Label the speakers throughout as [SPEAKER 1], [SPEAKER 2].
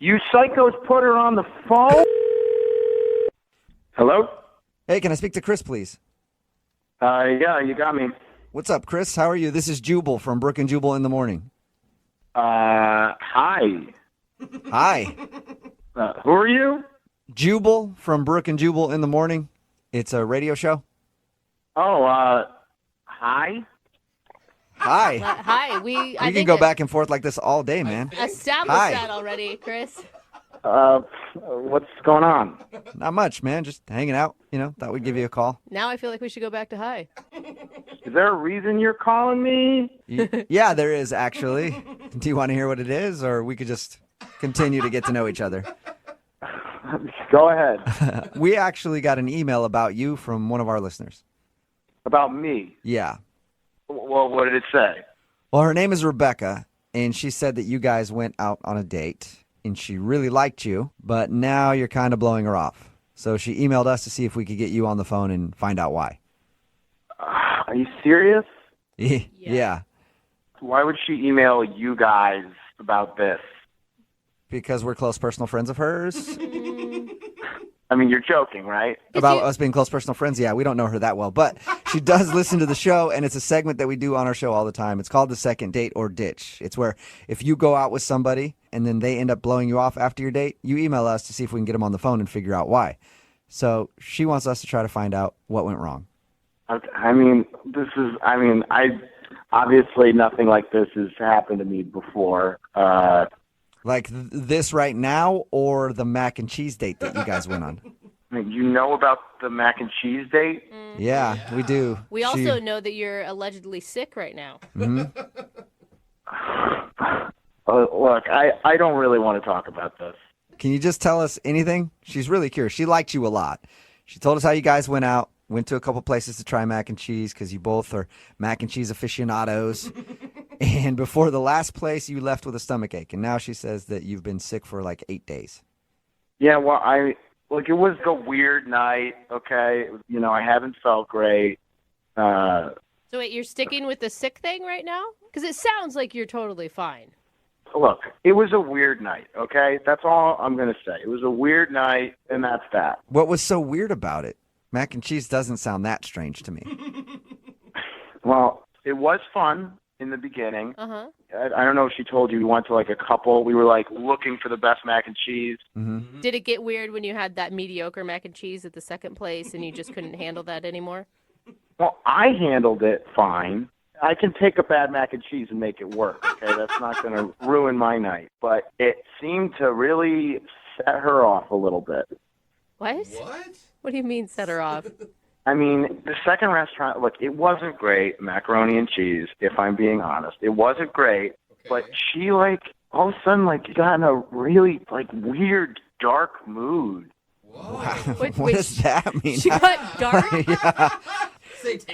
[SPEAKER 1] You psychos put her on the phone? Hello?
[SPEAKER 2] Hey, can I speak to Chris, please?
[SPEAKER 1] Yeah, you got me.
[SPEAKER 2] What's up, Chris? How are you? This is Jubal from Brook and Jubal in the Morning.
[SPEAKER 1] Hi.
[SPEAKER 2] Hi.
[SPEAKER 1] Who are you?
[SPEAKER 2] Jubal from Brook and Jubal in the Morning. It's a radio show.
[SPEAKER 1] Oh, hi?
[SPEAKER 2] Hi.
[SPEAKER 3] Hi.
[SPEAKER 2] We can go back and forth like this all day, man.
[SPEAKER 3] Established
[SPEAKER 2] Hi.
[SPEAKER 3] that already, Chris.
[SPEAKER 1] What's going on?
[SPEAKER 2] Not much, man. Just hanging out. Thought we'd give you a call.
[SPEAKER 3] Now I feel like we should go back to hi.
[SPEAKER 1] Is there a reason you're calling me?
[SPEAKER 2] Yeah, there is, actually. Do you want to hear what it is, or we could just continue to get to know each other?
[SPEAKER 1] Go ahead.
[SPEAKER 2] We actually got an email about you from one of our listeners.
[SPEAKER 1] About me?
[SPEAKER 2] Yeah.
[SPEAKER 1] Well, what did it say?
[SPEAKER 2] Well, her name is Rebecca, and she said that you guys went out on a date, and she really liked you, but now you're kind of blowing her off. So she emailed us to see if we could get you on the phone and find out why.
[SPEAKER 1] Are you serious?
[SPEAKER 2] Yeah.
[SPEAKER 1] Why would she email you guys about this?
[SPEAKER 2] Because we're close personal friends of hers.
[SPEAKER 1] I mean, you're joking, right?
[SPEAKER 2] About us being close personal friends? Yeah, we don't know her that well. But she does listen to the show, and it's a segment that we do on our show all the time. It's called the second date or ditch. It's where if you go out with somebody and then they end up blowing you off after your date, you email us to see if we can get them on the phone and figure out why. So she wants us to try to find out what went wrong.
[SPEAKER 1] Obviously nothing like this has happened to me before.
[SPEAKER 2] Like this right now, or the mac and cheese date that you guys went on?
[SPEAKER 1] You know about the mac and cheese date?
[SPEAKER 2] Yeah, we do.
[SPEAKER 3] We also know that you're allegedly sick right now.
[SPEAKER 2] Mm-hmm.
[SPEAKER 1] Look, I don't really want to talk about this.
[SPEAKER 2] Can you just tell us anything? She's really curious. She liked you a lot. She told us how you guys went out, went to a couple places to try mac and cheese because you both are mac and cheese aficionados. And before the last place, you left with a stomach ache. And now she says that you've been sick for like 8 days.
[SPEAKER 1] Yeah, well, it was a weird night, okay? I haven't felt great.
[SPEAKER 3] So wait, you're sticking with the sick thing right now? Because it sounds like you're totally fine.
[SPEAKER 1] Look, it was a weird night, okay? That's all I'm going to say. It was a weird night, and that's that.
[SPEAKER 2] What was so weird about it? Mac and cheese doesn't sound that strange to me.
[SPEAKER 1] Well, it was fun in the beginning.
[SPEAKER 3] Uh-huh.
[SPEAKER 1] I don't know if she told you we went to like a couple. We were like looking for the best mac and cheese.
[SPEAKER 2] Mm-hmm.
[SPEAKER 3] Did it get weird when you had that mediocre mac and cheese at the second place and you just couldn't handle that anymore?
[SPEAKER 1] Well, I handled it fine. I can take a bad mac and cheese and make it work, okay? That's not going to ruin my night. But it seemed to really set her off a little bit.
[SPEAKER 3] What? What do you mean set her off?
[SPEAKER 1] I mean, the second restaurant, look, it wasn't great, macaroni and cheese, if I'm being honest. It wasn't great, but she, all of a sudden, got in a really, weird, dark mood.
[SPEAKER 2] Wow. What does that mean?
[SPEAKER 3] She got dark?
[SPEAKER 2] Yeah.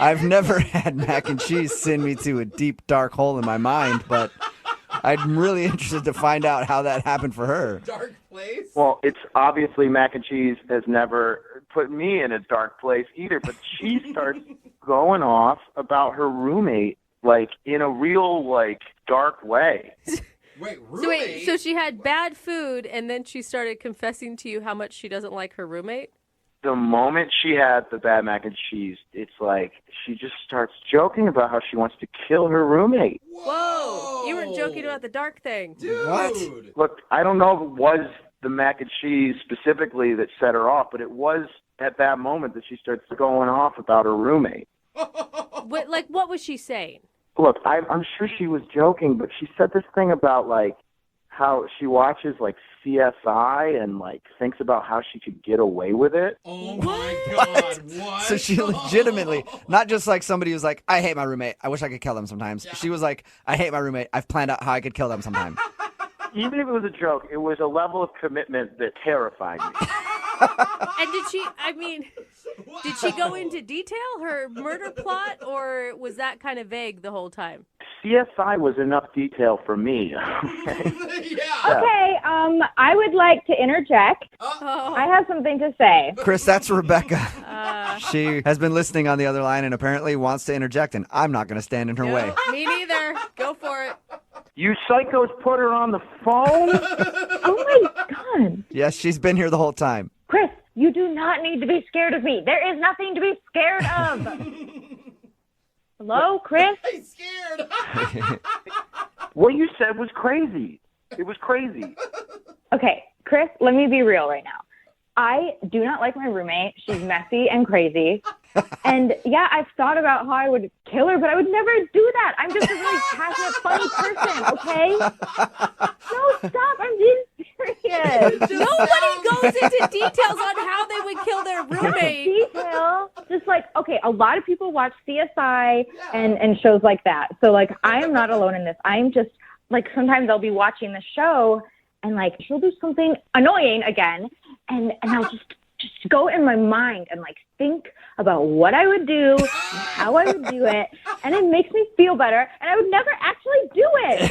[SPEAKER 2] I've never had mac and cheese send me to a deep, dark hole in my mind, but I'm really interested to find out how that happened for her.
[SPEAKER 4] Dark place?
[SPEAKER 1] Well, it's obviously mac and cheese has never put me in a dark place either, but she starts going off about her roommate, in a real, dark way.
[SPEAKER 4] Wait, roommate?
[SPEAKER 3] So she had bad food, and then she started confessing to you how much she doesn't like her roommate?
[SPEAKER 1] The moment she had the bad mac and cheese, it's she just starts joking about how she wants to kill her roommate.
[SPEAKER 3] Whoa! You weren't joking about the dark thing.
[SPEAKER 4] Dude!
[SPEAKER 2] What?
[SPEAKER 1] Look, I don't know if it was the mac and cheese specifically that set her off, but it was at that moment that she starts going off about her roommate.
[SPEAKER 3] What was she saying?
[SPEAKER 1] Look, I'm sure she was joking, but she said this thing about, how she watches, CSI and, thinks about how she could get away with it.
[SPEAKER 4] Oh, my God. What?
[SPEAKER 2] So she legitimately, not just somebody who's like, I hate my roommate. I wish I could kill them sometimes. Yeah. She was like, I hate my roommate. I've planned out how I could kill them sometime.
[SPEAKER 1] Even if it was a joke, it was a level of commitment that terrified me.
[SPEAKER 3] And did she go into detail, her murder plot, or was that kind of vague the whole time?
[SPEAKER 1] CSI was enough detail for me. Okay?
[SPEAKER 4] Yeah.
[SPEAKER 5] Okay, I would like to interject.
[SPEAKER 3] Oh.
[SPEAKER 5] I have something to say.
[SPEAKER 2] Chris, that's Rebecca. She has been listening on the other line and apparently wants to interject, and I'm not going to stand in her way.
[SPEAKER 3] Me neither. Go for it.
[SPEAKER 1] You psychos put her on the phone?
[SPEAKER 5] Oh my God.
[SPEAKER 2] Yes, she's been here the whole time.
[SPEAKER 5] Chris, you do not need to be scared of me. There is nothing to be scared of. Hello, Chris?
[SPEAKER 4] I'm scared.
[SPEAKER 1] What you said was crazy. It was crazy.
[SPEAKER 5] Okay, Chris, let me be real right now. I do not like my roommate. She's messy and crazy. And yeah, I've thought about how I would kill her, but I would never do that. I'm just a really passionate, funny person, okay? No, stop. I'm being serious.
[SPEAKER 3] Nobody goes into details on how they would kill their roommate.
[SPEAKER 5] Detail. Just like, okay, a lot of people watch CSI and shows like that. So, like, I am not alone in this. I'm just, like, sometimes I'll be watching the show and, like, she'll do something annoying again. And I'll just go in my mind and, like, think about what I would do and how I would do it. And it makes me feel better. And I would never actually do it.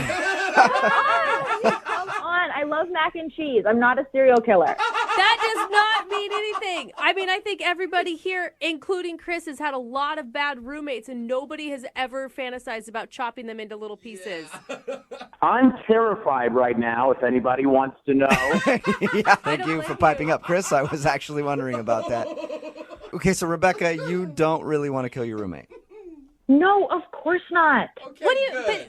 [SPEAKER 5] Come on. I mean, come on. I love mac and cheese. I'm not a serial killer.
[SPEAKER 3] That does not mean anything. I mean, I think everybody here, including Chris, has had a lot of bad roommates, and nobody has ever fantasized about chopping them into little pieces.
[SPEAKER 1] I'm terrified right now, if anybody wants to know.
[SPEAKER 2] Yeah, thank you for piping up, Chris. I was actually wondering about that. Okay, so Rebecca, you don't really want to kill your roommate.
[SPEAKER 5] No, of course not.
[SPEAKER 4] Okay,
[SPEAKER 3] What do you?
[SPEAKER 4] good.
[SPEAKER 3] But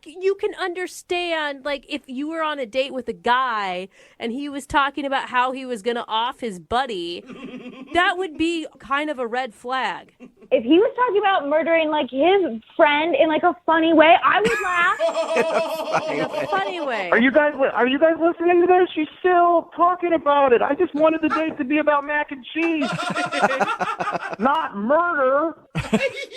[SPEAKER 3] you can understand, like, if you were on a date with a guy and he was talking about how he was going to off his buddy, that would be kind of a red flag.
[SPEAKER 5] If he was talking about murdering, like, his friend in, like, a funny way, I would laugh.
[SPEAKER 3] In a funny way.
[SPEAKER 1] Are you guys listening to this? She's still talking about it. I just wanted the date to be about mac and cheese, not murder.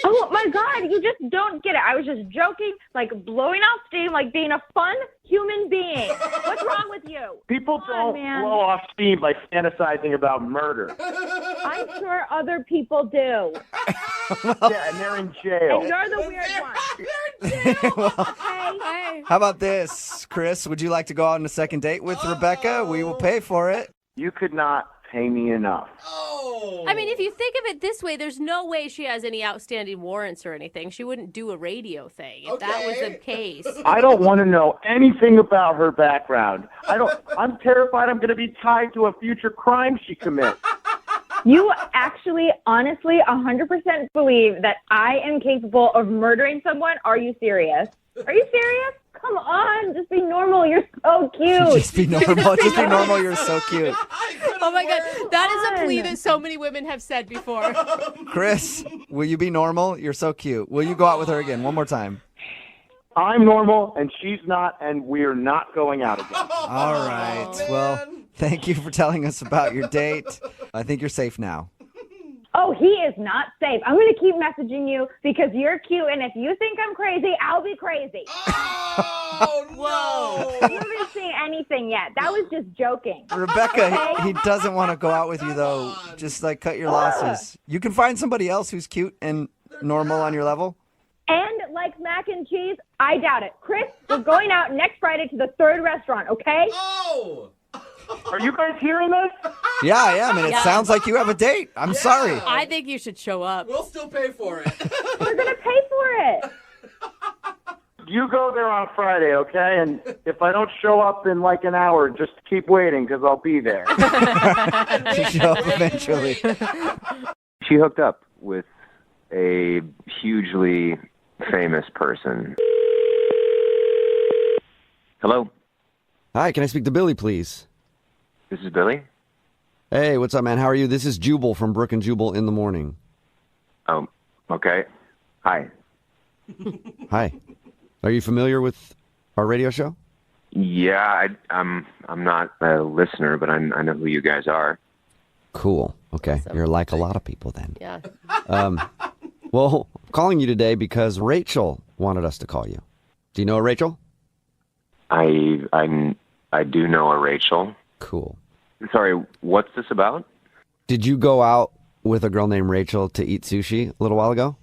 [SPEAKER 5] Oh, my God, you just don't get it. I was just joking, like, blowing off steam, like, being a fun human being. What's wrong with you?
[SPEAKER 1] People
[SPEAKER 5] Come on,
[SPEAKER 1] don't
[SPEAKER 5] man.
[SPEAKER 1] blow off steam by fantasizing about murder.
[SPEAKER 5] I'm sure other people do.
[SPEAKER 1] Yeah, and they're in jail.
[SPEAKER 5] And you're the weird one.
[SPEAKER 3] Hey.
[SPEAKER 2] How about this, Chris? Would you like to go out on a second date with Rebecca? We will pay for it.
[SPEAKER 1] You could not pay me enough.
[SPEAKER 4] Oh.
[SPEAKER 3] I mean, if you think of it this way, there's no way she has any outstanding warrants or anything. She wouldn't do a radio thing if that was the case.
[SPEAKER 1] I don't want to know anything about her background. I'm terrified I'm going to be tied to a future crime she commits.
[SPEAKER 5] You actually, honestly, 100% believe that I am capable of murdering someone? Are you serious? Are you serious? Come on, just be normal. You're so cute.
[SPEAKER 2] Just be normal. Just be normal. You're so cute.
[SPEAKER 3] Oh my God, that is a plea that so many women have said before.
[SPEAKER 2] Chris, will you be normal? You're so cute. Will you go out with her again one more time?
[SPEAKER 1] I'm normal, and she's not, and we're not going out again.
[SPEAKER 2] All right. Well, thank you for telling us about your date. I think you're safe now.
[SPEAKER 5] Oh, he is not safe. I'm going to keep messaging you because you're cute, and if you think I'm crazy, I'll be crazy.
[SPEAKER 4] Oh, no.
[SPEAKER 5] You haven't seen anything yet. That was just joking.
[SPEAKER 2] Rebecca, he doesn't want to go out with you, though. Just, like, cut your losses. You can find somebody else who's cute and normal on your level.
[SPEAKER 5] And like mac and cheese, I doubt it. Chris, we're going out next Friday to the third restaurant, okay?
[SPEAKER 4] Oh.
[SPEAKER 1] Are you guys hearing this?
[SPEAKER 2] Yeah, I am, and it sounds like you have a date. I'm sorry.
[SPEAKER 3] I think you should show up.
[SPEAKER 4] We'll still pay for it.
[SPEAKER 5] We're going to pay for it.
[SPEAKER 1] You go there on Friday, okay? And if I don't show up in like an hour, just keep waiting because I'll be there.
[SPEAKER 2] To show up eventually.
[SPEAKER 6] She hooked up with a hugely famous person. Hello,
[SPEAKER 2] Hi, can I speak to Billy, please?
[SPEAKER 6] this is Billy.
[SPEAKER 2] Hey, what's up, man? How are you? This is Jubal from Brook and Jubal in the Morning.
[SPEAKER 6] Oh, okay. Hi.
[SPEAKER 2] Hi. Are you familiar with our radio show?
[SPEAKER 6] Yeah, I'm not a listener, but I know who you guys are.
[SPEAKER 2] Cool. Okay. You're like a lot of people then.
[SPEAKER 3] Yeah.
[SPEAKER 2] Well, I'm calling you today because Rachel wanted us to call you. Do you know a Rachel?
[SPEAKER 6] I do know a Rachel.
[SPEAKER 2] Cool.
[SPEAKER 6] Sorry, what's this about?
[SPEAKER 2] Did you go out with a girl named Rachel to eat sushi a little while ago?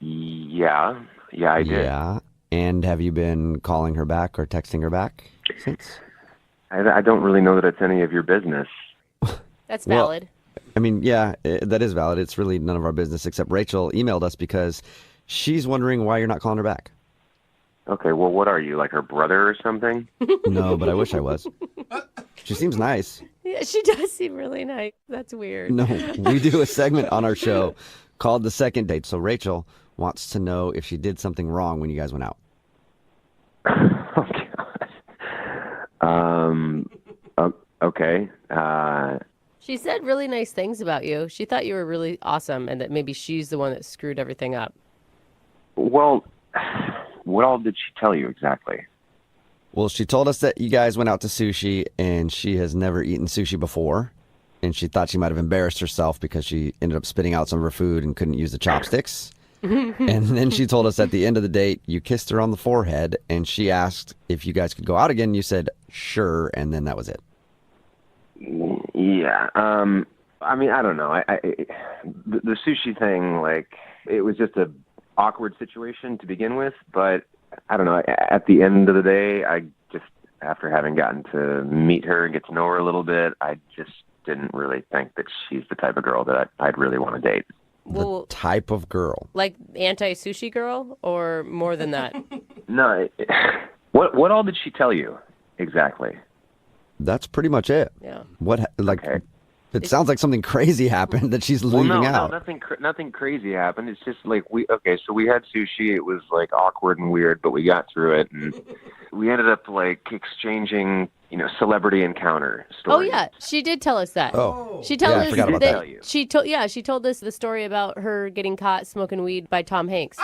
[SPEAKER 6] Yeah, I did.
[SPEAKER 2] Yeah. And have you been calling her back or texting her back since?
[SPEAKER 6] I don't really know that it's any of your business.
[SPEAKER 3] That's valid.
[SPEAKER 2] I mean, yeah, that is valid. It's really none of our business, except Rachel emailed us because she's wondering why you're not calling her back.
[SPEAKER 6] Okay, well, what are you, like her brother or something?
[SPEAKER 2] No, but I wish I was. She seems nice.
[SPEAKER 3] Yeah, she does seem really nice. That's weird.
[SPEAKER 2] No, we do a segment on our show called The Second Date. So Rachel wants to know if she did something wrong when you guys went out.
[SPEAKER 6] Oh, God. Okay.
[SPEAKER 3] She said really nice things about you. She thought you were really awesome and that maybe she's the one that screwed everything up.
[SPEAKER 6] Well, what all did she tell you exactly?
[SPEAKER 2] Well, she told us that you guys went out to sushi and she has never eaten sushi before. And she thought she might have embarrassed herself because she ended up spitting out some of her food and couldn't use the chopsticks. And then she told us at the end of the date, you kissed her on the forehead and she asked if you guys could go out again. You said, sure. And then that was it.
[SPEAKER 6] Yeah. I mean, I don't know. The sushi thing, like, it was just a awkward situation to begin with, but I don't know. At the end of the day, I just, after having gotten to meet her and get to know her a little bit, I just didn't really think that she's the type of girl that I'd really want to date.
[SPEAKER 3] Well,
[SPEAKER 2] Type of girl.
[SPEAKER 3] like anti-sushi girl or more than that?
[SPEAKER 6] No. What all did she tell you exactly?
[SPEAKER 2] That's pretty much it.
[SPEAKER 3] Yeah.
[SPEAKER 6] Okay.
[SPEAKER 2] It sounds like something crazy happened that she's leaving out.
[SPEAKER 6] No, nothing crazy happened. It's just like so we had sushi. It was like awkward and weird, but we got through it, and we ended up like exchanging, celebrity encounter stories.
[SPEAKER 3] Oh yeah, she did tell us that.
[SPEAKER 2] Oh.
[SPEAKER 3] She told
[SPEAKER 2] Yeah, I
[SPEAKER 3] us
[SPEAKER 2] forgot about
[SPEAKER 3] that
[SPEAKER 2] that.
[SPEAKER 3] she told us the story about her getting caught smoking weed by Tom Hanks.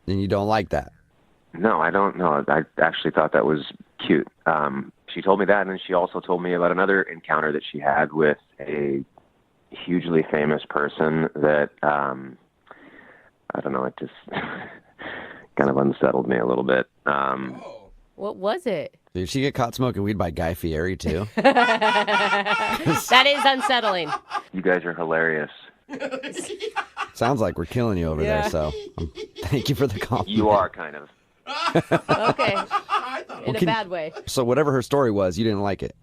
[SPEAKER 2] And you don't like that.
[SPEAKER 6] No, I don't know. I actually thought that was cute. She told me that, and then she also told me about another encounter that she had with a hugely famous person that, I don't know, it just kind of unsettled me a little bit.
[SPEAKER 3] What was it?
[SPEAKER 2] Did she get caught smoking weed by Guy Fieri, too?
[SPEAKER 3] That is unsettling.
[SPEAKER 6] You guys are hilarious.
[SPEAKER 2] Sounds like we're killing you over
[SPEAKER 3] Yeah.
[SPEAKER 2] there, so thank you for the compliment.
[SPEAKER 6] You are kind of.
[SPEAKER 3] Okay. In a bad way.
[SPEAKER 2] So whatever her story was, you didn't like it.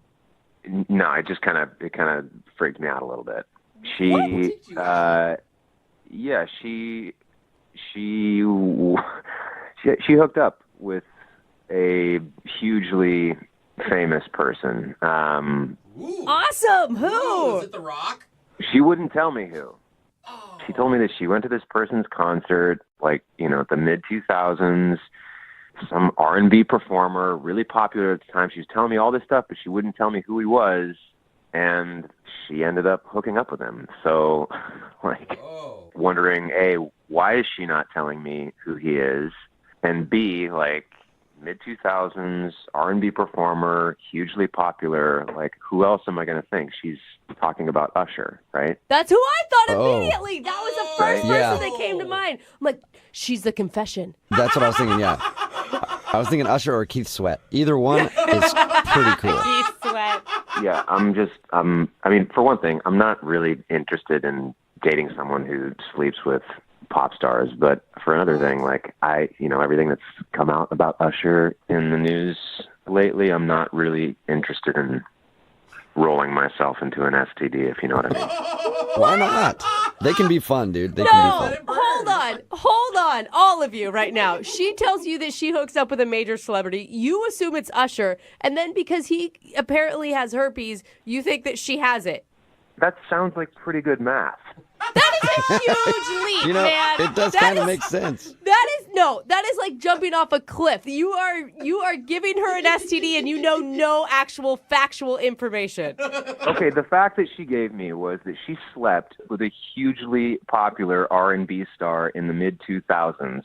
[SPEAKER 6] No, it kind of freaked me out a little bit. She hooked up with a hugely famous person.
[SPEAKER 3] Awesome. Who?
[SPEAKER 4] Is it The Rock?
[SPEAKER 6] She wouldn't tell me who. She told me that she went to this person's concert, like, the mid-2000s, some R&B performer, really popular at the time. She was telling me all this stuff, but she wouldn't tell me who he was, and she ended up hooking up with him. So, wondering, A, why is she not telling me who he is? And B, mid-2000s, R&B performer, hugely popular, who else am I going to think? She's talking about Usher, right?
[SPEAKER 3] That's who I thought
[SPEAKER 2] Oh.
[SPEAKER 3] immediately. That was the first
[SPEAKER 6] Right?
[SPEAKER 3] person that came to mind. I'm like, she's the confession.
[SPEAKER 2] That's what I was thinking, yeah. I was thinking Usher or Keith Sweat. Either one is pretty cool.
[SPEAKER 3] Keith Sweat.
[SPEAKER 6] Yeah, I mean, for one thing, I'm not really interested in dating someone who sleeps with pop stars, but for another thing, everything that's come out about Usher in the news lately, I'm not really interested in rolling myself into an STD, if you know what I mean.
[SPEAKER 2] Why not? They can be fun, dude. They
[SPEAKER 3] No,
[SPEAKER 2] can be fun.
[SPEAKER 3] hold on, all of you right now. She tells you that she hooks up with a major celebrity. You assume it's Usher, and then because he apparently has herpes, you think that she has it.
[SPEAKER 6] That sounds like pretty good math.
[SPEAKER 3] That is a huge leap, man.
[SPEAKER 2] It does
[SPEAKER 3] That
[SPEAKER 2] kind of
[SPEAKER 3] is-
[SPEAKER 2] make sense.
[SPEAKER 3] That is like jumping off a cliff. You are giving her an STD and you know no actual factual information.
[SPEAKER 6] Okay, the fact that she gave me was that she slept with a hugely popular R&B star in the mid-2000s.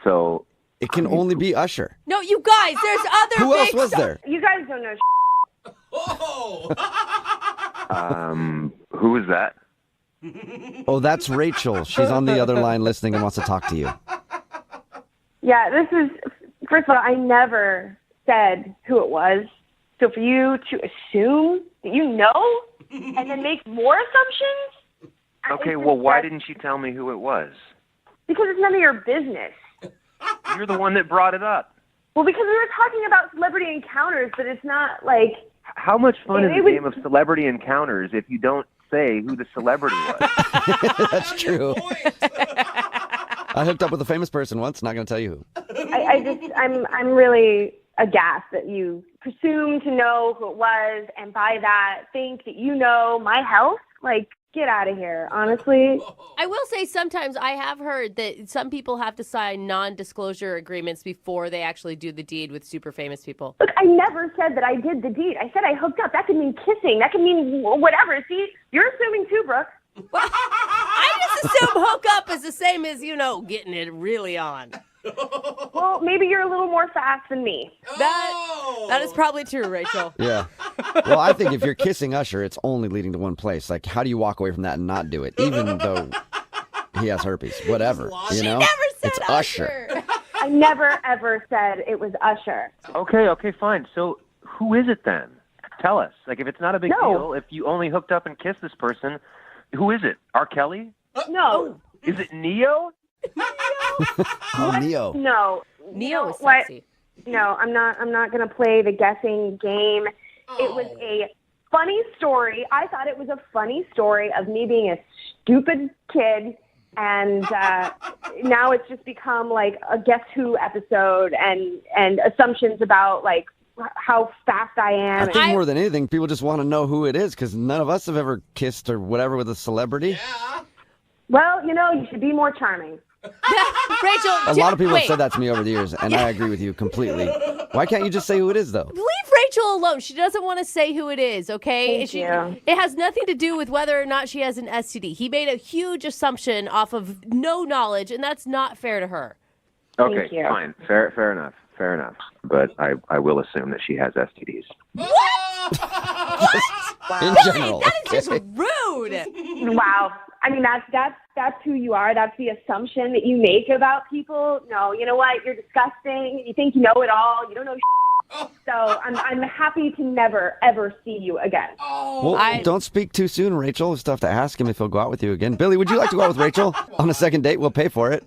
[SPEAKER 6] So
[SPEAKER 2] It can only be Usher.
[SPEAKER 3] No, you guys, there's other
[SPEAKER 2] Who else
[SPEAKER 3] big
[SPEAKER 2] was
[SPEAKER 3] stars.
[SPEAKER 2] there?
[SPEAKER 5] You guys don't know.
[SPEAKER 4] Oh!
[SPEAKER 6] who was that?
[SPEAKER 2] Oh, that's Rachel. She's on the other line listening and wants to talk to you.
[SPEAKER 5] Yeah, this is, first of all, I never said who it was. So for you to assume that you know and then make more assumptions?
[SPEAKER 6] Okay, well, why didn't she tell me who it was?
[SPEAKER 5] Because it's none of your business.
[SPEAKER 6] You're the one that brought it up.
[SPEAKER 5] Well, because we were talking about celebrity encounters, but it's not like...
[SPEAKER 6] How much fun is
[SPEAKER 5] It
[SPEAKER 6] a
[SPEAKER 5] was-
[SPEAKER 6] game of celebrity encounters if you don't say who the celebrity was?
[SPEAKER 2] That's true. I hooked up with a famous person once. Not going to tell you who.
[SPEAKER 5] I'm really aghast that you presume to know who it was, and by that think that you know my health. Like, get out of here, honestly.
[SPEAKER 3] I will say sometimes I have heard that some people have to sign non-disclosure agreements before they actually do the deed with super famous people.
[SPEAKER 5] Look, I never said that I did the deed. I said I hooked up. That could mean kissing. That could mean whatever. See, you're assuming too, Brooke.
[SPEAKER 3] Well, I just assume hook up is the same as, getting it really on.
[SPEAKER 5] Well, maybe you're a little more fast than me.
[SPEAKER 3] That is probably true, Rachel.
[SPEAKER 2] Yeah. Well, I think if you're kissing Usher, it's only leading to one place. Like, how do you walk away from that and not do it, even though he has herpes? Whatever.
[SPEAKER 3] She never said
[SPEAKER 2] it's Usher.
[SPEAKER 5] I never, ever said it was Usher.
[SPEAKER 6] Okay, fine. So who is it then? Tell us. Like, if it's not a big deal, if you only hooked up and kissed this person, who is it? R. Kelly?
[SPEAKER 5] No.
[SPEAKER 6] Is it Neo?
[SPEAKER 2] Oh, Neo.
[SPEAKER 5] No.
[SPEAKER 3] Neo is sexy.
[SPEAKER 5] No, I'm not going to play the guessing game. It was a funny story. I thought it was a funny story of me being a stupid kid, and now it's just become like a Guess Who episode and assumptions about like how fast I am.
[SPEAKER 2] I think more than anything, people just want to know who it is because none of us have ever kissed or whatever with a celebrity.
[SPEAKER 4] Yeah.
[SPEAKER 5] Well, you should be more charming.
[SPEAKER 3] Rachel,
[SPEAKER 2] A lot of people have said that to me over the years, and I agree with you completely. Why can't you just say who it is, though?
[SPEAKER 3] Leave Rachel alone. She doesn't want to say who it is, okay?
[SPEAKER 5] Thank you.
[SPEAKER 3] It has nothing to do with whether or not she has an STD. He made a huge assumption off of no knowledge, and that's not fair to her.
[SPEAKER 6] Okay,
[SPEAKER 5] Thank you.
[SPEAKER 6] fine. Fair enough. But I will assume that she has STDs.
[SPEAKER 2] In general.
[SPEAKER 3] That is just rude.
[SPEAKER 5] Wow. I mean, that's who you are. That's the assumption that you make about people. No, you know what? You're disgusting. You think you know it all. You don't know So I'm happy to never, ever see you again.
[SPEAKER 2] Well, don't speak too soon, Rachel. We'll still have to ask him if he'll go out with you again. Billy, would you like to go out with Rachel on a second date? We'll pay for it.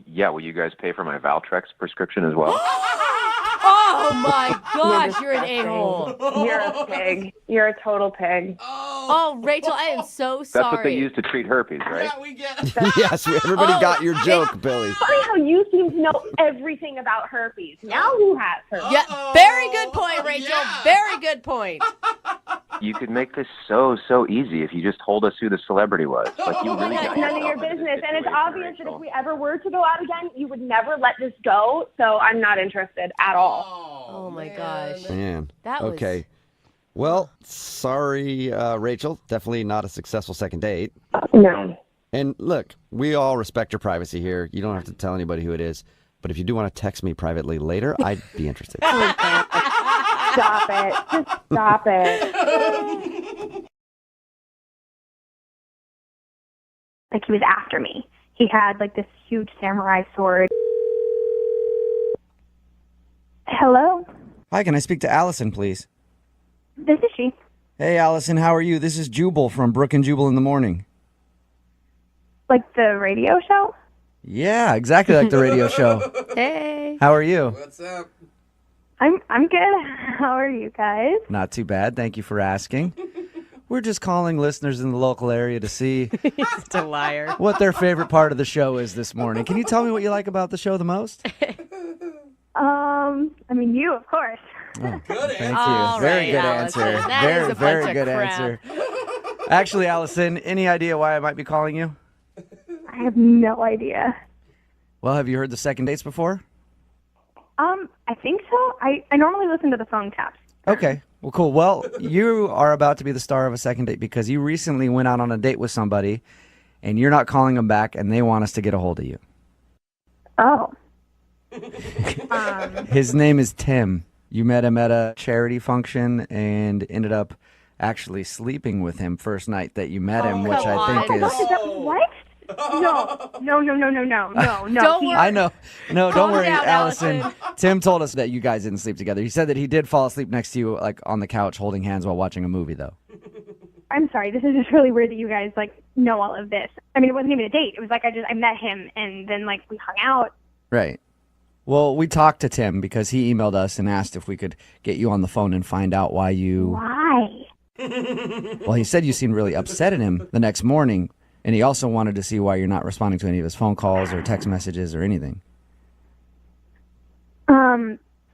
[SPEAKER 6] Yeah, will you guys pay for my Valtrex prescription as well?
[SPEAKER 3] Oh, my gosh, you're an a-hole.
[SPEAKER 5] You're a pig. You're a total pig.
[SPEAKER 3] Oh, Rachel, I am so sorry.
[SPEAKER 6] That's what they use to treat herpes, right?
[SPEAKER 4] Yeah, we get
[SPEAKER 2] Yes, everybody got your joke, Billy.
[SPEAKER 5] Funny how you seem to know everything about herpes. Now who has herpes?
[SPEAKER 3] Yeah, very good point, Rachel.
[SPEAKER 4] Yeah.
[SPEAKER 3] Very good point.
[SPEAKER 6] You could make this so easy if you just told us who the celebrity was. Like, you really got
[SPEAKER 5] None of your
[SPEAKER 6] yourself into
[SPEAKER 5] business.
[SPEAKER 6] this
[SPEAKER 5] And it's
[SPEAKER 6] situation,
[SPEAKER 5] obvious that
[SPEAKER 6] Rachel.
[SPEAKER 5] if we ever were to go out again, you would never let this go. So I'm not interested at all.
[SPEAKER 3] Oh, my gosh.
[SPEAKER 2] Man.
[SPEAKER 3] That was-
[SPEAKER 2] Okay. Well, sorry, Rachel. Definitely not a successful second date.
[SPEAKER 5] No.
[SPEAKER 2] And look, we all respect your privacy here. You don't have to tell anybody who it is. But if you do want to text me privately later, I'd be interested.
[SPEAKER 5] Stop it. Just stop it. Like, he was after me. He had, like, this huge samurai sword. Hello?
[SPEAKER 2] Hi, can I speak to Allison, please?
[SPEAKER 5] This is she.
[SPEAKER 2] Hey, Allison, how are you? This is Jubal from Brook and Jubal in the Morning.
[SPEAKER 5] Like the radio show?
[SPEAKER 2] Yeah, exactly like the radio show.
[SPEAKER 3] Hey.
[SPEAKER 2] How are you?
[SPEAKER 4] What's up?
[SPEAKER 5] I'm good. How are you guys?
[SPEAKER 2] Not too bad. Thank you for asking. We're just calling listeners in the local area to see
[SPEAKER 3] It's a liar.
[SPEAKER 2] what their favorite part of the show is this morning. Can you tell me what you like about the show the most?
[SPEAKER 5] I mean, you, of course.
[SPEAKER 2] Oh,
[SPEAKER 4] Good
[SPEAKER 2] thank
[SPEAKER 3] All
[SPEAKER 2] you. Very
[SPEAKER 3] right,
[SPEAKER 2] good
[SPEAKER 3] Allison.
[SPEAKER 2] answer.
[SPEAKER 3] That
[SPEAKER 2] Very,
[SPEAKER 3] is a
[SPEAKER 2] very
[SPEAKER 3] bunch
[SPEAKER 2] good
[SPEAKER 3] of crap.
[SPEAKER 2] answer. Actually, Allison, any idea why I might be calling you?
[SPEAKER 5] I have no idea.
[SPEAKER 2] Well, have you heard the second dates before?
[SPEAKER 5] I think so. I normally listen to the phone taps.
[SPEAKER 2] Okay. Well, cool. Well, you are about to be the star of a second date because you recently went out on a date with somebody and you're not calling them back and they want us to get a hold of you.
[SPEAKER 5] Oh.
[SPEAKER 2] His name is Tim. You met him at a charity function and ended up actually sleeping with him first night that you met him, which I think is...
[SPEAKER 5] What? No.
[SPEAKER 3] Don't worry.
[SPEAKER 2] I know. No, don't
[SPEAKER 3] Calm
[SPEAKER 2] worry,
[SPEAKER 3] down,
[SPEAKER 2] Allison.
[SPEAKER 3] Allison.
[SPEAKER 2] Tim told us that you guys didn't sleep together. He said that he did fall asleep next to you, like on the couch, holding hands while watching a movie, though.
[SPEAKER 5] I'm sorry. This is just really weird that you guys, like, know all of this. I mean, it wasn't even a date. It was like I met him, and then, like, we hung out.
[SPEAKER 2] Right. Well, we talked to Tim because he emailed us and asked if we could get you on the phone and find out why you...
[SPEAKER 5] Why?
[SPEAKER 2] Well, he said you seemed really upset at him the next morning, and he also wanted to see why you're not responding to any of his phone calls or text messages or anything.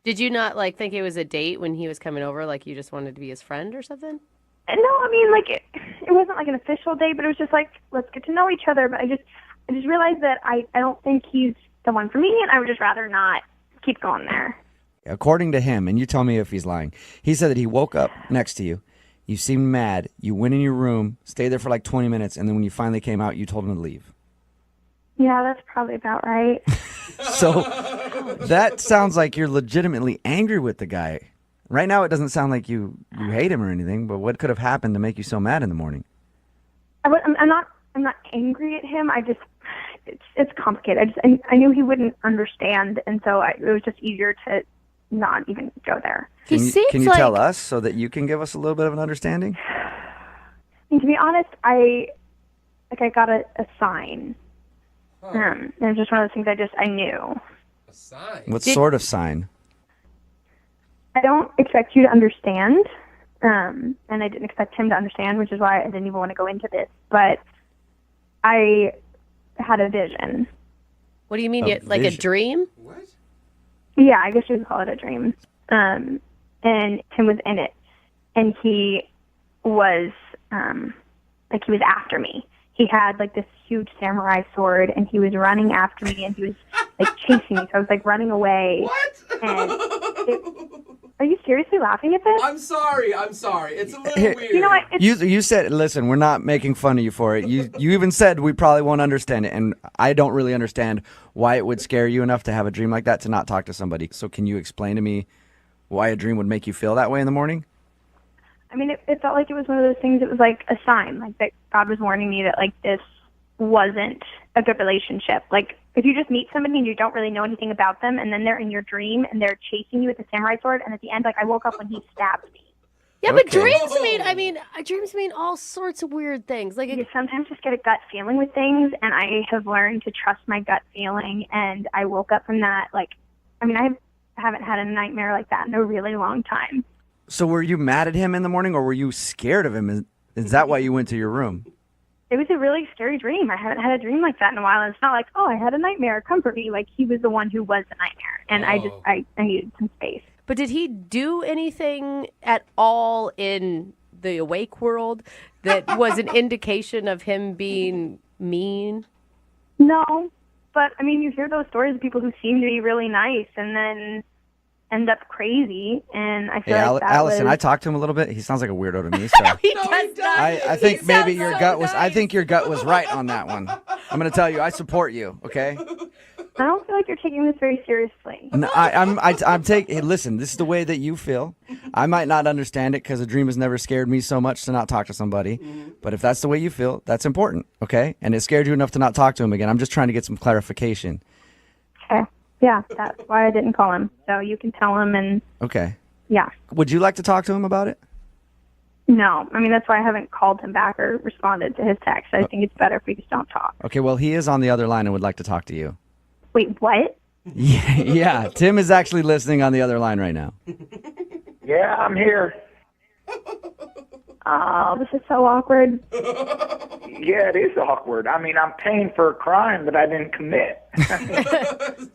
[SPEAKER 3] Did you not like think it was a date when he was coming over? Like you just wanted to be his friend or something?
[SPEAKER 5] No, I mean, like it wasn't like an official date, but it was just like, let's get to know each other. But I just realized that I don't think he's the one for me, and I would just rather not keep going there.
[SPEAKER 2] According to him, and you tell me if he's lying, he said that he woke up next to you. You seemed mad. You went in your room, stayed there for like 20 minutes, and then when you finally came out, you told him to leave.
[SPEAKER 5] Yeah, that's probably about right.
[SPEAKER 2] So that sounds like you're legitimately angry with the guy. Right now, it doesn't sound like you hate him or anything, but what could have happened to make you so mad in the morning?
[SPEAKER 5] I'm not angry at him. It's complicated. I knew he wouldn't understand, and so it was just easier to not even go there.
[SPEAKER 3] Can
[SPEAKER 2] you tell us so that you can give us a little bit of an understanding?
[SPEAKER 5] And to be honest, I got a sign. It was just one of those things I knew.
[SPEAKER 4] A sign?
[SPEAKER 2] What sort of sign?
[SPEAKER 5] I don't expect you to understand, and I didn't expect him to understand, which is why I didn't even want to go into this. But I had a vision.
[SPEAKER 3] What do you mean? Like a dream?
[SPEAKER 4] What?
[SPEAKER 5] Yeah, I guess you could call it a dream. And Tim was in it, and he was he was after me. He had like this huge samurai sword, and he was running after me, and he was like chasing me. So I was like running away.
[SPEAKER 4] What?
[SPEAKER 5] And are you seriously laughing at this?
[SPEAKER 4] I'm sorry. It's a little weird.
[SPEAKER 5] You know what?
[SPEAKER 2] You said, listen, we're not making fun of you for it. You even said we probably won't understand it, and I don't really understand why it would scare you enough to have a dream like that to not talk to somebody. So can you explain to me why a dream would make you feel that way in the morning?
[SPEAKER 5] I mean, it felt like it was one of those things. It was like a sign, like that God was warning me that like this wasn't a good relationship. Like if you just meet somebody and you don't really know anything about them, and then they're in your dream and they're chasing you with a samurai sword, and at the end, like I woke up when he stabbed me.
[SPEAKER 3] Yeah, but dreams mean all sorts of weird things. Like
[SPEAKER 5] You sometimes just get a gut feeling with things, and I have learned to trust my gut feeling. And I woke up from that. Like, I mean, I haven't had a nightmare like that in a really long time.
[SPEAKER 2] So were you mad at him in the morning, or were you scared of him? Is that why you went to your room?
[SPEAKER 5] It was a really scary dream. I haven't had a dream like that in a while. And it's not like, oh, I had a nightmare. Comfort me. Like, he was the one who was the nightmare. And I needed some space.
[SPEAKER 3] But did he do anything at all in the awake world that was an indication of him being mean?
[SPEAKER 5] No. But, I mean, you hear those stories of people who seem to be really nice and then end up crazy, and I feel like that
[SPEAKER 2] Allison,
[SPEAKER 5] was...
[SPEAKER 2] I talked to him a little bit. He sounds like a weirdo to me. So
[SPEAKER 3] He does not.
[SPEAKER 2] I think
[SPEAKER 3] He
[SPEAKER 2] maybe
[SPEAKER 3] sounds
[SPEAKER 2] your
[SPEAKER 3] so
[SPEAKER 2] gut was.
[SPEAKER 3] nice.
[SPEAKER 2] I think your gut was right on that one. I'm going to tell you, I support you. Okay.
[SPEAKER 5] I don't feel like you're taking this very seriously.
[SPEAKER 2] No, I'm taking. Hey, listen, this is the way that you feel. I might not understand it because a dream has never scared me so much to not talk to somebody. But if that's the way you feel, that's important. Okay. And it scared you enough to not talk to him again. I'm just trying to get some clarification.
[SPEAKER 5] Okay. Yeah, that's why I didn't call him. So you can tell him, and
[SPEAKER 2] Okay.
[SPEAKER 5] yeah.
[SPEAKER 2] Would you like to talk to him about it?
[SPEAKER 5] No, I mean, that's why I haven't called him back or responded to his text. I think it's better if we just don't talk.
[SPEAKER 2] Okay. Well, he is on the other line and would like to talk to you.
[SPEAKER 5] Wait, what?
[SPEAKER 2] Yeah. Tim is actually listening on the other line right now.
[SPEAKER 1] Yeah, I'm here.
[SPEAKER 5] Oh, this is so awkward.
[SPEAKER 1] Yeah, it is awkward. I mean, I'm paying for a crime that I didn't commit.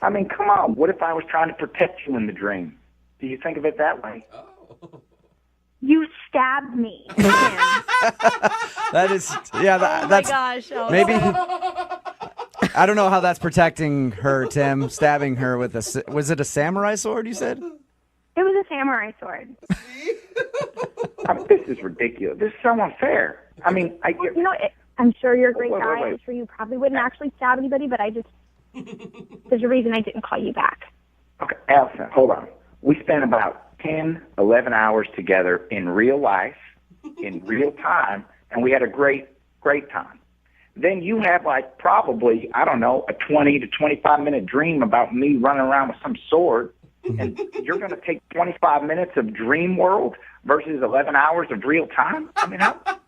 [SPEAKER 1] I mean, come on. What if I was trying to protect you in the dream? Do you think of it that way?
[SPEAKER 5] You stabbed me.
[SPEAKER 2] That is, yeah. That's
[SPEAKER 3] Oh my gosh.
[SPEAKER 2] maybe. I don't know how that's protecting her, Tim. Stabbing her with was it a samurai sword? You said.
[SPEAKER 5] It was a samurai sword.
[SPEAKER 1] I mean, this is ridiculous. This is so unfair. I mean,
[SPEAKER 5] You know, I'm sure you're a great
[SPEAKER 1] Wait.
[SPEAKER 5] guy. I'm sure you probably wouldn't actually stab anybody, but there's a reason I didn't call you back.
[SPEAKER 1] Okay, Allison, hold on. We spent about 10, 11 hours together in real life, in real time, and we had a great time. Then you have like probably, I don't know, a 20 to 25-minute dream about me running around with some sword, and you're going to take 25 minutes of dream world versus 11 hours of real time? I mean,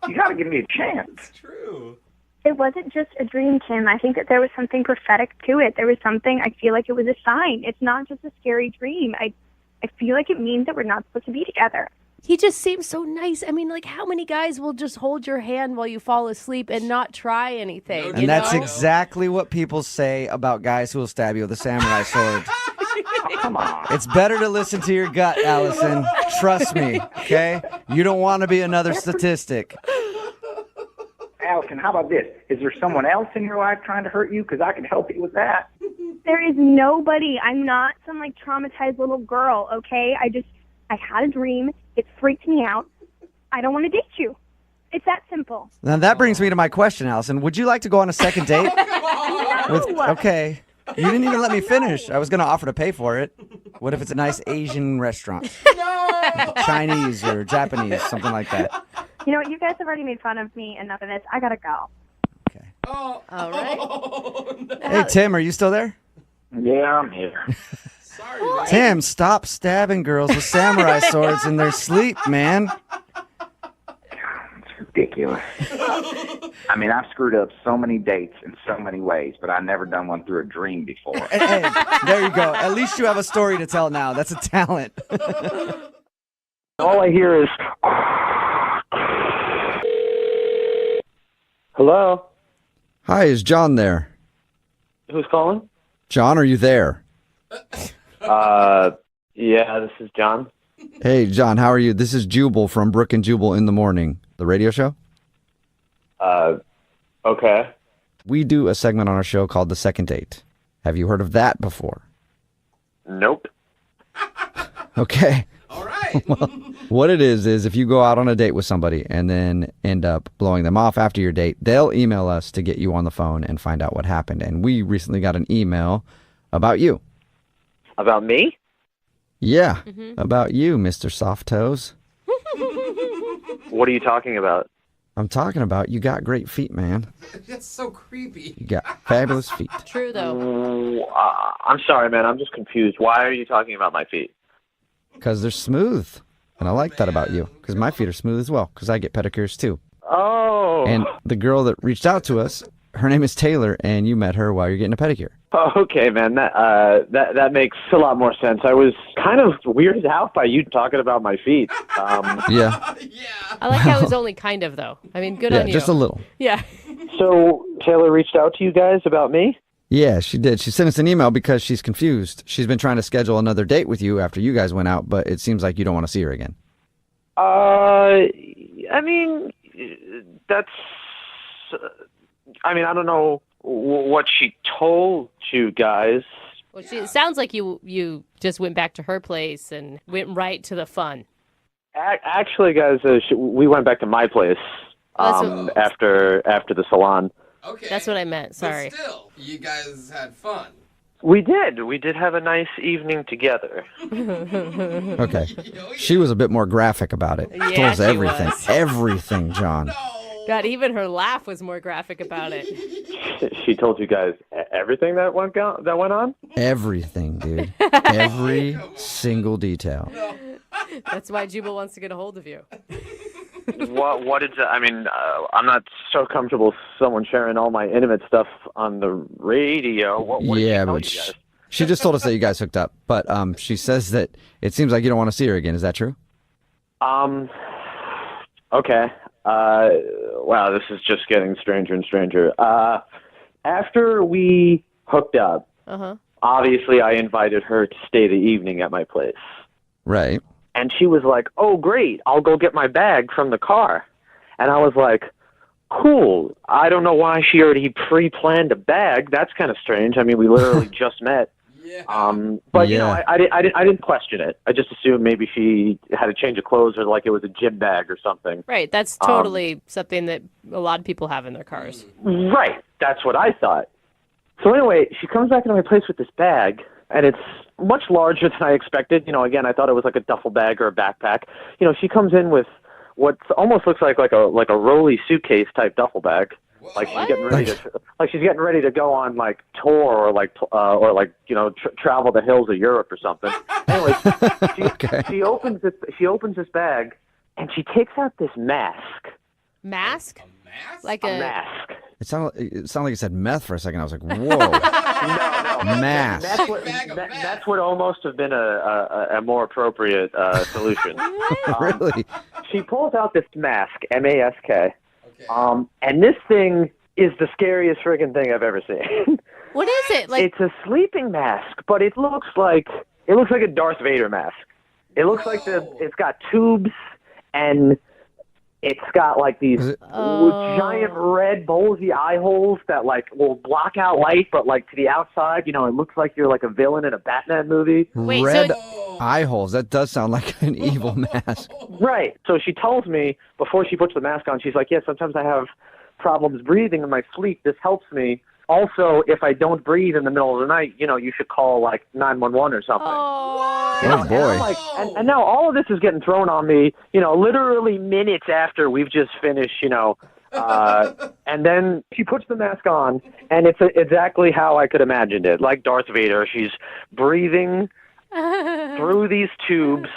[SPEAKER 1] you got to give me a chance.
[SPEAKER 4] It's true.
[SPEAKER 5] It wasn't just a dream, Tim. I think that there was something prophetic to it. There was something, I feel like it was a sign. It's not just a scary dream. I feel like it means that we're not supposed to be together.
[SPEAKER 3] He just seems so nice. I mean, like, how many guys will just hold your hand while you fall asleep and not try anything?
[SPEAKER 2] And that's exactly what people say about guys who will stab you with a samurai sword.
[SPEAKER 1] come on.
[SPEAKER 2] It's better to listen to your gut, Allison. Trust me, okay? You don't want to be another statistic.
[SPEAKER 7] Allison, how about this? Is there someone else in your life trying to hurt you? Because I can help you with that.
[SPEAKER 8] There is nobody. I'm not some like traumatized little girl, okay? I had a dream. It freaked me out. I don't want to date you. It's that simple.
[SPEAKER 2] Now that brings me to my question, Allison. Would you like to go on a second date?
[SPEAKER 8] No.
[SPEAKER 2] Okay. You didn't even let me finish. I was going to offer to pay for it. What if it's a nice Asian restaurant?
[SPEAKER 4] No!
[SPEAKER 2] Chinese or Japanese, something like that.
[SPEAKER 8] You know what? You guys have already made fun of me. Enough of this. I gotta go.
[SPEAKER 2] Okay.
[SPEAKER 4] Oh,
[SPEAKER 3] All right.
[SPEAKER 4] no.
[SPEAKER 2] Hey, Tim, are you still there?
[SPEAKER 7] Yeah, I'm here.
[SPEAKER 4] Sorry, man.
[SPEAKER 2] Tim, stop stabbing girls with samurai swords in their sleep, man.
[SPEAKER 7] It's ridiculous. I mean, I've screwed up so many dates in so many ways, but I've never done one through a dream before.
[SPEAKER 2] Hey, there you go. At least you have a story to tell now. That's a talent.
[SPEAKER 7] All I hear is...
[SPEAKER 9] Hello?
[SPEAKER 2] Hi, is John there?
[SPEAKER 9] Who's calling?
[SPEAKER 2] John, are you there?
[SPEAKER 9] Yeah, this is John.
[SPEAKER 2] Hey, John, how are you? This is Jubal from Brook and Jubal in the Morning, the radio show.
[SPEAKER 9] Okay.
[SPEAKER 2] We do a segment on our show called The Second Date. Have you heard of that before?
[SPEAKER 9] Nope.
[SPEAKER 2] Okay.
[SPEAKER 4] All right.
[SPEAKER 2] What it is if you go out on a date with somebody and then end up blowing them off after your date, they'll email us to get you on the phone and find out what happened. And we recently got an email about you.
[SPEAKER 9] About me?
[SPEAKER 2] Yeah, about you, Mr. Soft Toes.
[SPEAKER 9] What are you talking about?
[SPEAKER 2] I'm talking about you got great feet, man.
[SPEAKER 4] That's so creepy.
[SPEAKER 2] You got fabulous feet.
[SPEAKER 3] True, though.
[SPEAKER 9] I'm sorry, man. I'm just confused. Why are you talking about my feet?
[SPEAKER 2] Because they're smooth. And I like that about you. Because my feet are smooth as well. Because I get pedicures too.
[SPEAKER 9] Oh.
[SPEAKER 2] And the girl that reached out to us, her name is Taylor, and you met her while you're getting a pedicure.
[SPEAKER 9] Okay, man. That makes a lot more sense. I was kind of weirded out by you talking about my feet.
[SPEAKER 2] Yeah.
[SPEAKER 4] Yeah.
[SPEAKER 3] I like how it was only kind of, though. I mean, good on you.
[SPEAKER 2] Just a little.
[SPEAKER 3] Yeah.
[SPEAKER 9] So Taylor reached out to you guys about me?
[SPEAKER 2] Yeah, she did. She sent us an email because she's confused. She's been trying to schedule another date with you after you guys went out, but it seems like you don't want to see her again.
[SPEAKER 9] I mean, that's... I don't know what she told you guys.
[SPEAKER 3] Well, it sounds like you just went back to her place and went right to the fun.
[SPEAKER 9] Actually, guys, we went back to my place after the salon.
[SPEAKER 4] Okay.
[SPEAKER 3] That's what I meant. Sorry.
[SPEAKER 4] But still, you guys had fun.
[SPEAKER 9] We did. We did have a nice evening together.
[SPEAKER 2] Okay. She was a bit more graphic about it.
[SPEAKER 3] Yeah,
[SPEAKER 2] She told us
[SPEAKER 3] she
[SPEAKER 2] everything.
[SPEAKER 3] was.
[SPEAKER 2] Everything, John.
[SPEAKER 3] God, even her laugh was more graphic about it.
[SPEAKER 9] She told you guys everything that went on?
[SPEAKER 2] Everything, dude. Every single detail.
[SPEAKER 3] That's why Jubal wants to get a hold of you.
[SPEAKER 9] What did I mean? I'm not so comfortable with someone sharing all my intimate stuff on the radio. What did she tell
[SPEAKER 2] but
[SPEAKER 9] you guys?
[SPEAKER 2] she just told us that you guys hooked up. But she says that it seems like you don't want to see her again. Is that true?
[SPEAKER 9] Okay. Wow, this is just getting stranger and stranger. After we hooked up, obviously I invited her to stay the evening at my place.
[SPEAKER 2] Right.
[SPEAKER 9] And she was like, oh, great, I'll go get my bag from the car. And I was like, cool. I don't know why she already pre-planned a bag. That's kind of strange. I mean, we literally just met.
[SPEAKER 4] Yeah.
[SPEAKER 9] But, you know, I didn't question it. I just assumed maybe she had a change of clothes or like it was a gym bag or something.
[SPEAKER 3] Right. That's totally something that a lot of people have in their cars.
[SPEAKER 9] Right. That's what I thought. So anyway, she comes back into my place with this bag, and it's much larger than I expected. You know, again, I thought it was like a duffel bag or a backpack. You know, she comes in with what almost looks like a rolly suitcase type duffle bag. Like she's getting ready to go on like tour or like travel the hills of Europe or something. Anyway, she opens this bag and she takes out this mask.
[SPEAKER 3] Mask?
[SPEAKER 4] A mask?
[SPEAKER 3] Like
[SPEAKER 9] a mask.
[SPEAKER 2] It sounded like you said meth for a second. I was like, whoa.
[SPEAKER 9] No.
[SPEAKER 2] Mask.
[SPEAKER 9] That's what almost have been a more appropriate solution.
[SPEAKER 2] Really?
[SPEAKER 9] She pulls out this mask, M-A-S-K.
[SPEAKER 4] Okay.
[SPEAKER 9] And this thing is the scariest friggin' thing I've ever seen.
[SPEAKER 3] What is it? Like
[SPEAKER 9] it's a sleeping mask, but it looks like It looks like a Darth Vader mask. It looks like it's got tubes and it's got like these giant red bulgy eye holes that like will block out light, but like to the outside, it looks like you're like a villain in a Batman movie.
[SPEAKER 3] Wait,
[SPEAKER 2] red eye holes. That does sound like an evil mask.
[SPEAKER 9] Right. So she tells me before she puts the mask on, she's like, yeah, sometimes I have problems breathing in my sleep. This helps me. Also, if I don't breathe in the middle of the night, you should call like 911 or something.
[SPEAKER 2] Oh boy.
[SPEAKER 9] And now all of this is getting thrown on me, literally minutes after we've just finished, and then she puts the mask on, and it's exactly how I could imagine it. Like Darth Vader, she's breathing through these tubes,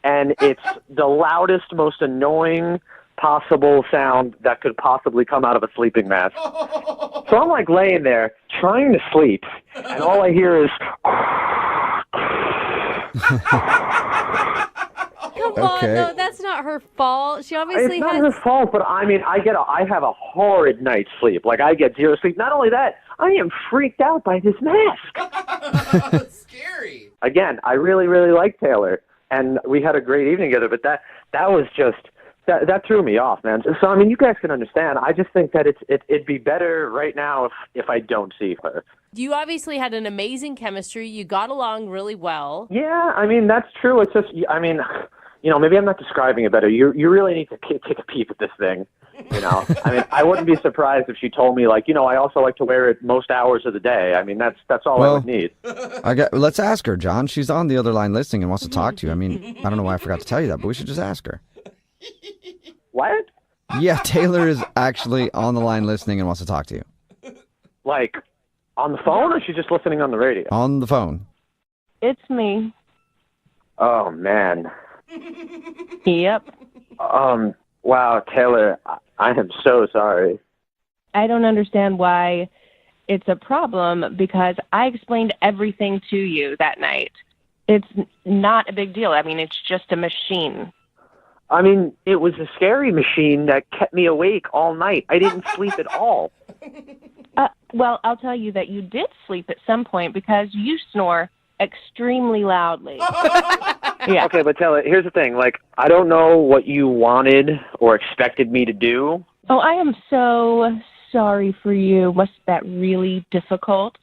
[SPEAKER 9] and it's the loudest, most annoying possible sound that could possibly come out of a sleeping mask. So I'm like laying there trying to sleep, and all I hear is
[SPEAKER 3] Come on, no, that's not her fault. She obviously
[SPEAKER 9] it's not her fault, but I mean, I have a horrid night's sleep. Like, I get zero sleep. Not only that, I am freaked out by this mask.
[SPEAKER 4] That's scary.
[SPEAKER 9] Again, I really, really like Taylor, and we had a great evening together, but that was just... That threw me off, man. So, I mean, you guys can understand. I just think that it'd be better right now if I don't see her.
[SPEAKER 3] You obviously had an amazing chemistry. You got along really well.
[SPEAKER 9] Yeah, I mean, that's true. It's just, I mean, maybe I'm not describing it better. You really need to take a peep at this thing, I mean, I wouldn't be surprised if she told me, like, I also like to wear it most hours of the day. I mean, that's all I would need.
[SPEAKER 2] Let's ask her, John. She's on the other line listening and wants to talk to you. I mean, I don't know why I forgot to tell you that, but we should just ask her.
[SPEAKER 9] What?
[SPEAKER 2] Yeah, Taylor is actually on the line listening and wants to talk to you.
[SPEAKER 9] Like, on the phone, or she's just listening on the radio?
[SPEAKER 2] On the phone.
[SPEAKER 8] It's me.
[SPEAKER 9] Oh, man.
[SPEAKER 8] Yep.
[SPEAKER 9] Wow, Taylor, I am so sorry.
[SPEAKER 8] I don't understand why it's a problem, because I explained everything to you that night. It's not a big deal. I mean, it's just a machine.
[SPEAKER 9] I mean, it was a scary machine that kept me awake all night. I didn't sleep at all.
[SPEAKER 8] Well, I'll tell you that you did sleep at some point because you snore extremely loudly. Yeah.
[SPEAKER 9] Okay, but Taylor, here's the thing. Like, I don't know what you wanted or expected me to do.
[SPEAKER 8] Oh, I am so sorry for you. Was that really difficult?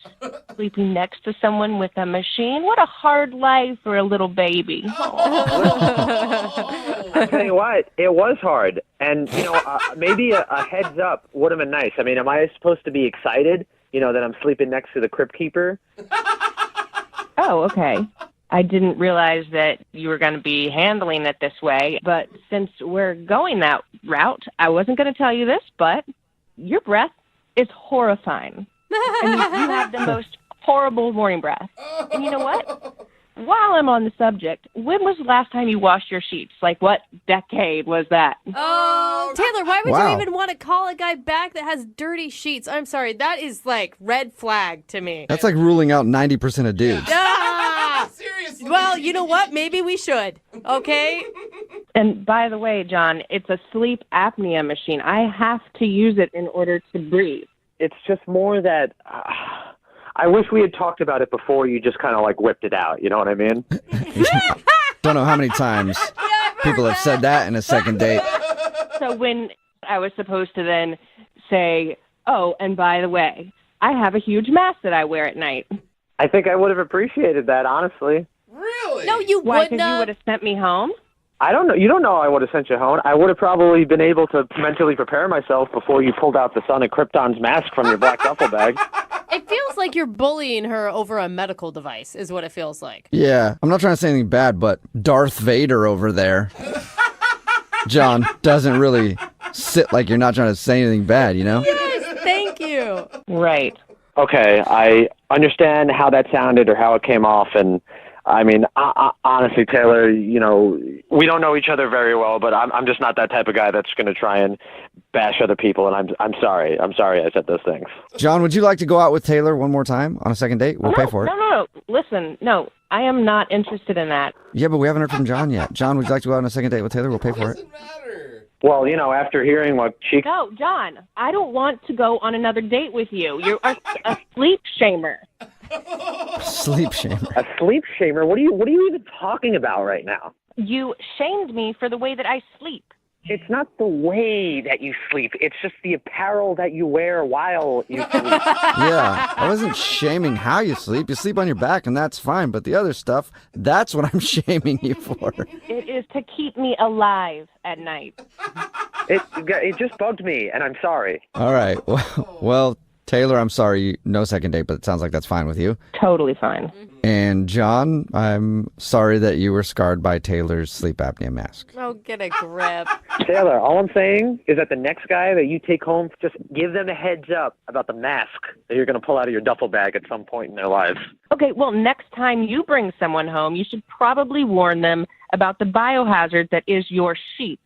[SPEAKER 8] Sleeping next to someone with a machine? What a hard life for a little baby.
[SPEAKER 9] I'll tell you what, it was hard. And, maybe a heads up would have been nice. I mean, am I supposed to be excited, that I'm sleeping next to the crypt keeper?
[SPEAKER 8] Oh, okay. I didn't realize that you were going to be handling it this way. But since we're going that route, I wasn't going to tell you this, but your breath is horrifying. I mean, you have the most horrible morning breath. And you know what? While I'm on the subject, when was the last time you washed your sheets? Like, what decade was that?
[SPEAKER 3] Oh, Taylor, why would you even want to call a guy back that has dirty sheets? I'm sorry. That is like red flag to me.
[SPEAKER 2] That's like ruling out 90% of dudes.
[SPEAKER 3] Ah!
[SPEAKER 4] Seriously.
[SPEAKER 3] Well, you know what? Maybe we should. Okay?
[SPEAKER 8] And by the way, John, it's a sleep apnea machine. I have to use it in order to breathe.
[SPEAKER 9] It's just more that... I wish we had talked about it before you just kind of like whipped it out. You know what I mean?
[SPEAKER 2] Don't know how many times people have said that in a second date.
[SPEAKER 8] So when I was supposed to then say, oh, and by the way, I have a huge mask that I wear at night.
[SPEAKER 9] I think I would have appreciated that, honestly.
[SPEAKER 4] Really?
[SPEAKER 3] No, you
[SPEAKER 8] Why?
[SPEAKER 3] wouldn't.
[SPEAKER 8] Because you would have sent me home?
[SPEAKER 9] I don't know. You don't know I would have sent you home. I would have probably been able to mentally prepare myself before you pulled out the Son of Krypton's mask from your black duffel bag.
[SPEAKER 3] It feels like you're bullying her over a medical device, is what it feels like.
[SPEAKER 2] Yeah, I'm not trying to say anything bad, but Darth Vader over there, John, doesn't really sit like you're not trying to say anything bad,
[SPEAKER 3] Yes, thank you.
[SPEAKER 8] Right.
[SPEAKER 9] Okay, I understand how that sounded or how it came off, and I mean, honestly, Taylor, we don't know each other very well, but I'm just not that type of guy that's going to try and bash other people, and I'm sorry. I'm sorry I said those things.
[SPEAKER 2] John, would you like to go out with Taylor one more time on a second date? We'll pay for it.
[SPEAKER 8] No. Listen, no, I am not interested in that.
[SPEAKER 2] Yeah, but we haven't heard from John yet. John, would you like to go out on a second date with Taylor? We'll pay for it.
[SPEAKER 4] Doesn't matter.
[SPEAKER 9] Well, after hearing what she...
[SPEAKER 8] No, John, I don't want to go on another date with you. You're a sleep shamer.
[SPEAKER 2] Sleep shamer.
[SPEAKER 9] A sleep shamer? What are you even talking about right now?
[SPEAKER 8] You shamed me for the way that I sleep.
[SPEAKER 9] It's not the way that you sleep. It's just the apparel that you wear while you sleep.
[SPEAKER 2] Yeah, I wasn't shaming how you sleep. You sleep on your back, and that's fine. But the other stuff, that's what I'm shaming you for.
[SPEAKER 8] It is to keep me alive at night.
[SPEAKER 9] It just bugged me, and I'm sorry.
[SPEAKER 2] All right. Well, Taylor, I'm sorry. No second date, but it sounds like that's fine with you.
[SPEAKER 8] Totally fine.
[SPEAKER 2] And John, I'm sorry that you were scarred by Taylor's sleep apnea mask.
[SPEAKER 3] Oh, get a grip.
[SPEAKER 9] Taylor, all I'm saying is that the next guy that you take home, just give them a heads up about the mask that you're going to pull out of your duffel bag at some point in their lives.
[SPEAKER 8] Okay, well, next time you bring someone home, you should probably warn them about the biohazard that is your sheep.